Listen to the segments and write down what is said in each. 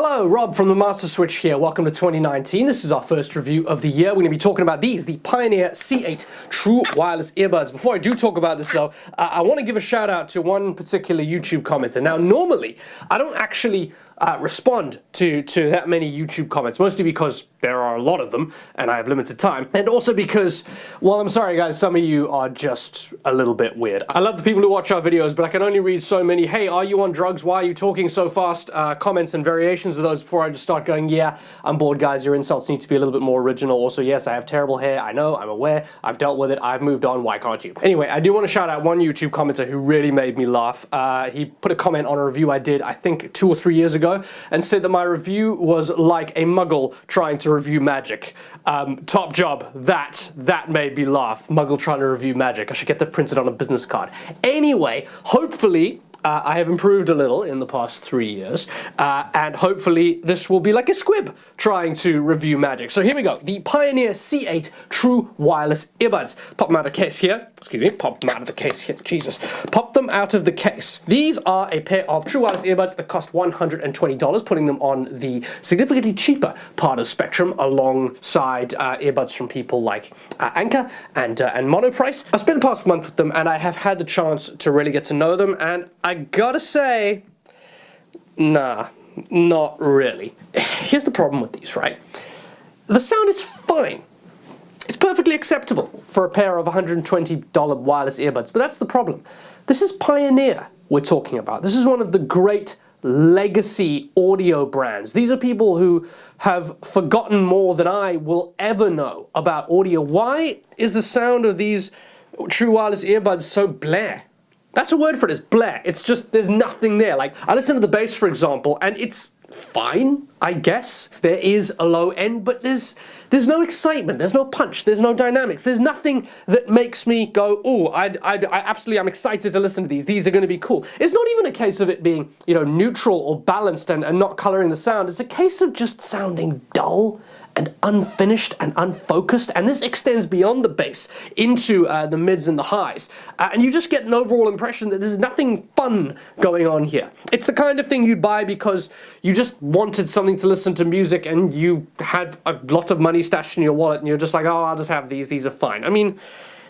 Hello, Rob from the Master Switch here. Welcome to 2019. This is our first review of the year. We're going to be talking about these, the Pioneer C8 True Wireless Earbuds. Before I do talk about this though, I want to give a shout out to one particular YouTube commenter. Now, normally, I don't actually respond to that many YouTube comments, mostly because there are a lot of them and I have limited time, and also because, well, I'm sorry guys, some of you are just a little bit weird. I love the people who watch our videos, but I can only read so many, hey, are you on drugs? Why are you talking so fast? Comments and variations of those before I just start going, yeah, I'm bored guys, your insults need to be a little bit more original. Also, yes, I have terrible hair, I know, I'm aware, I've dealt with it, I've moved on, why can't you? Anyway, I do want to shout out one YouTube commenter who really made me laugh. He put a comment on a review I did, I think 2 or 3 years ago, and said that my review was like a muggle trying to review magic. Top job. That made me laugh. Muggle trying to review magic. I should get that printed on a business card. Anyway, hopefully I have improved a little in the past 3 years, and hopefully this will be like a squib trying to review magic. So here we go, the Pioneer C8 True Wireless Earbuds. Pop them out of the case here. Excuse me, pop them out of the case here. Jesus. Pop them out of the case. These are a pair of True Wireless Earbuds that cost $120, putting them on the significantly cheaper part of the spectrum alongside earbuds from people like Anker and Monoprice. I spent the past month with them and I have had the chance to really get to know them, and I gotta say, nah, not really. Here's the problem with these, right? The sound is fine. It's perfectly acceptable for a pair of $120 wireless earbuds, but that's the problem. This is Pioneer we're talking about. This is one of the great legacy audio brands. These are people who have forgotten more than I will ever know about audio. Why is the sound of these True Wireless Earbuds so bleh? That's a word for it, is bleh. It's just, there's nothing there. Like, I listen to the bass, for example, and it's fine, I guess. There is a low end, but there's no excitement, there's no punch, there's no dynamics, there's nothing that makes me go, oh, I'm excited to listen to these. These are going to be cool. It's not even a case of it being, you know, neutral or balanced and not coloring the sound. It's a case of just sounding dull and unfinished and unfocused, and this extends beyond the bass into the mids and the highs, and you just get an overall impression that there's nothing fun going on here. It's the kind of thing you'd buy because you just wanted something to listen to music and you had a lot of money stashed in your wallet and you're just like, oh, I'll just have these are fine. I mean,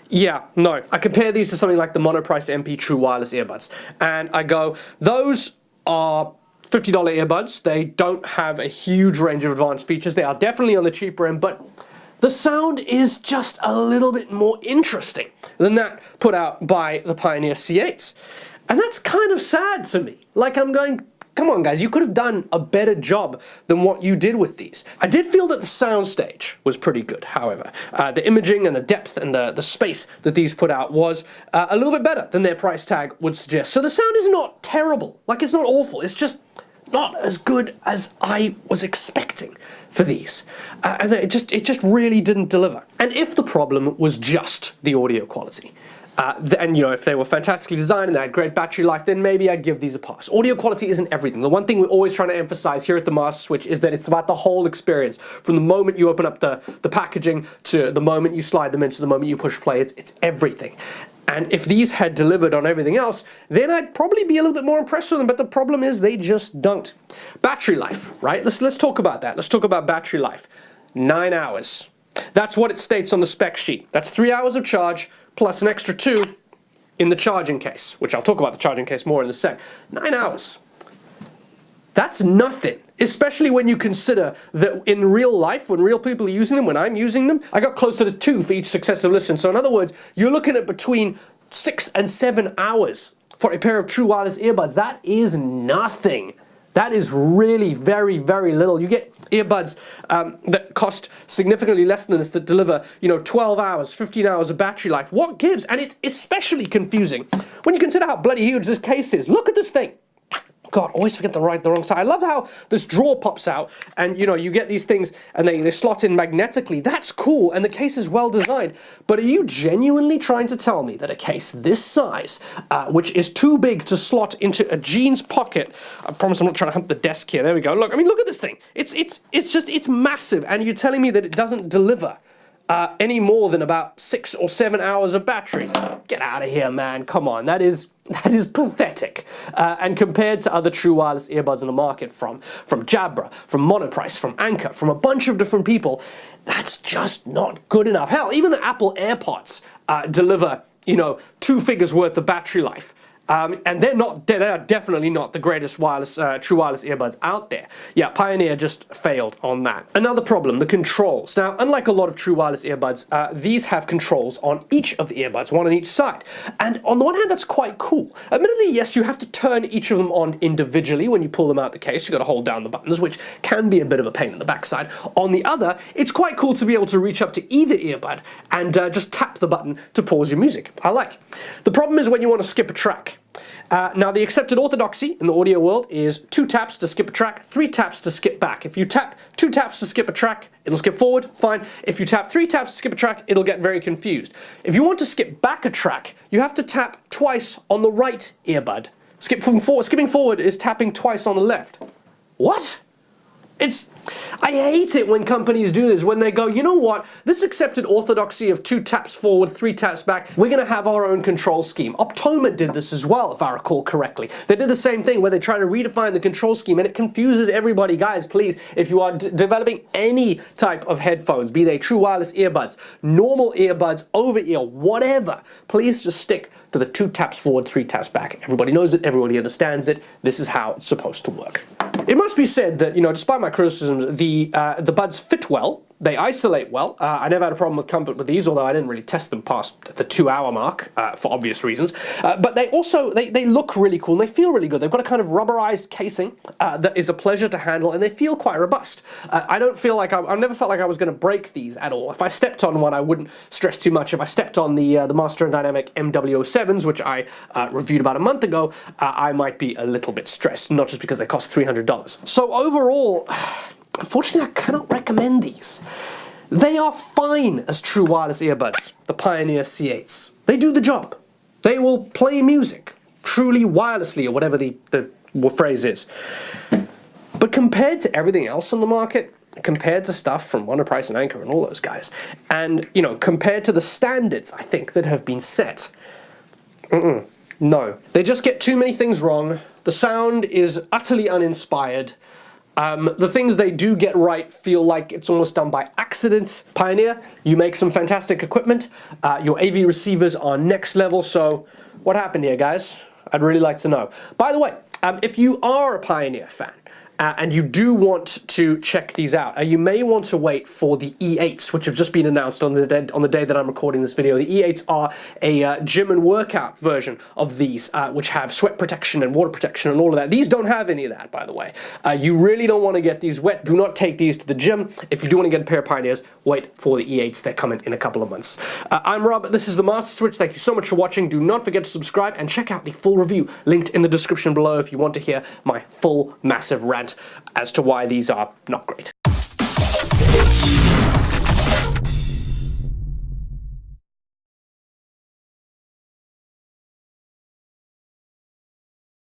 yeah, no. I compare these to something like the Monoprice MP True Wireless Earbuds, and I go, those are $50 earbuds. They don't have a huge range of advanced features. They are definitely on the cheaper end, but the sound is just a little bit more interesting than that put out by the Pioneer C8s. And that's kind of sad to me. Like, I'm going, come on guys, you could have done a better job than what you did with these. I did feel that the soundstage was pretty good, however. The imaging and the depth and the space that these put out was a little bit better than their price tag would suggest. So the sound is not terrible. Like, it's not awful. It's just not as good as I was expecting for these. And it just really didn't deliver. And if the problem was just the audio quality, and you know, if they were fantastically designed and they had great battery life, then maybe I'd give these a pass. Audio quality isn't everything. The one thing we're always trying to emphasize here at the Master Switch is that it's about the whole experience. From the moment you open up the packaging to the moment you slide them in to the moment you push play, it's everything. And if these had delivered on everything else, then I'd probably be a little bit more impressed with them, but the problem is they just don't. Battery life, right? Let's talk about that. Let's talk about battery life. 9 hours. That's what it states on the spec sheet. That's 3 hours of charge plus an extra 2 in the charging case, which I'll talk about the charging case more in a sec. 9 hours. That's nothing, especially when you consider that in real life, when real people are using them, when I'm using them, I got closer to 2 for each successive listen. So in other words, you're looking at between 6 and 7 hours for a pair of True Wireless Earbuds. That is nothing. That is really very, very little. You get earbuds that cost significantly less than this that deliver, you know, 12 hours, 15 hours of battery life. What gives? And it's especially confusing when you consider how bloody huge this case is. Look at this thing. God, always forget the wrong side. I love how this drawer pops out and, you know, you get these things and they slot in magnetically. That's cool, and the case is well designed. But are you genuinely trying to tell me that a case this size, which is too big to slot into a jeans pocket, I promise I'm not trying to hump the desk here, there we go. Look, I mean, look at this thing. It's massive, and you're telling me that it doesn't deliver any more than about 6 or 7 hours of battery? Get out of here, man. Come on, that is That is pathetic. And compared to other true wireless earbuds in the market from Jabra, from Monoprice, from Anker, from a bunch of different people, that's just not good enough. Hell, even the Apple AirPods deliver, 2 figures worth of battery life. And they're definitely not the greatest true wireless earbuds out there. Yeah, Pioneer just failed on that. Another problem, the controls. Now, unlike a lot of true wireless earbuds, these have controls on each of the earbuds, one on each side. And on the one hand, that's quite cool. Admittedly, yes, you have to turn each of them on individually when you pull them out the case. You've got to hold down the buttons, which can be a bit of a pain in the backside. On the other, it's quite cool to be able to reach up to either earbud and just tap the button to pause your music. I like. The problem is when you want to skip a track. Now, the accepted orthodoxy in the audio world is 2 taps to skip a track, 3 taps to skip back. If you tap 2 taps to skip a track, it'll skip forward, fine. If you tap 3 taps to skip a track, it'll get very confused. If you want to skip back a track, you have to tap twice on the right earbud. Skipping forward is tapping twice on the left. What? I hate it when companies do this, when they go, you know what, this accepted orthodoxy of 2 taps forward, 3 taps back, we're going to have our own control scheme. Optoma did this as well, if I recall correctly. They did the same thing where they try to redefine the control scheme and it confuses everybody. Guys, please, if you are developing any type of headphones, be they true wireless earbuds, normal earbuds, over-ear, whatever, please just stick to the 2 taps forward, 3 taps back. Everybody knows it, everybody understands it, this is how it's supposed to work. It must be said that, despite my criticisms, the buds fit well, they isolate well. I never had a problem with comfort with these, although I didn't really test them past the 2-hour mark for obvious reasons. But they also, they look really cool and they feel really good. They've got a kind of rubberized casing that is a pleasure to handle and they feel quite robust. I never felt like I was going to break these at all. If I stepped on one, I wouldn't stress too much. If I stepped on the Master & Dynamic MW07s, which I reviewed about a month ago, I might be a little bit stressed, not just because they cost $300. So overall, unfortunately, I cannot recommend these. They are fine as true wireless earbuds, the Pioneer C8s. They do the job. They will play music, truly wirelessly, or whatever the phrase is. But compared to everything else on the market, compared to stuff from Monoprice and Anker and all those guys, and, compared to the standards, I think, that have been set, no. They just get too many things wrong. The sound is utterly uninspired. The things they do get right feel like it's almost done by accident. Pioneer, you make some fantastic equipment. Your AV receivers are next level, so what happened here, guys? I'd really like to know. By the way, if you are a Pioneer fan, and you do want to check these out, you may want to wait for the E8s, which have just been announced on the day that I'm recording this video. The E8s are a gym and workout version of these, which have sweat protection and water protection and all of that. These don't have any of that, by the way. You really don't want to get these wet. Do not take these to the gym. If you do want to get a pair of Pioneers, wait for the E8s. They're coming in a couple of months. I'm Rob. This is the Master Switch. Thank you so much for watching. Do not forget to subscribe and check out the full review linked in the description below if you want to hear my full massive rant as to why these are not great.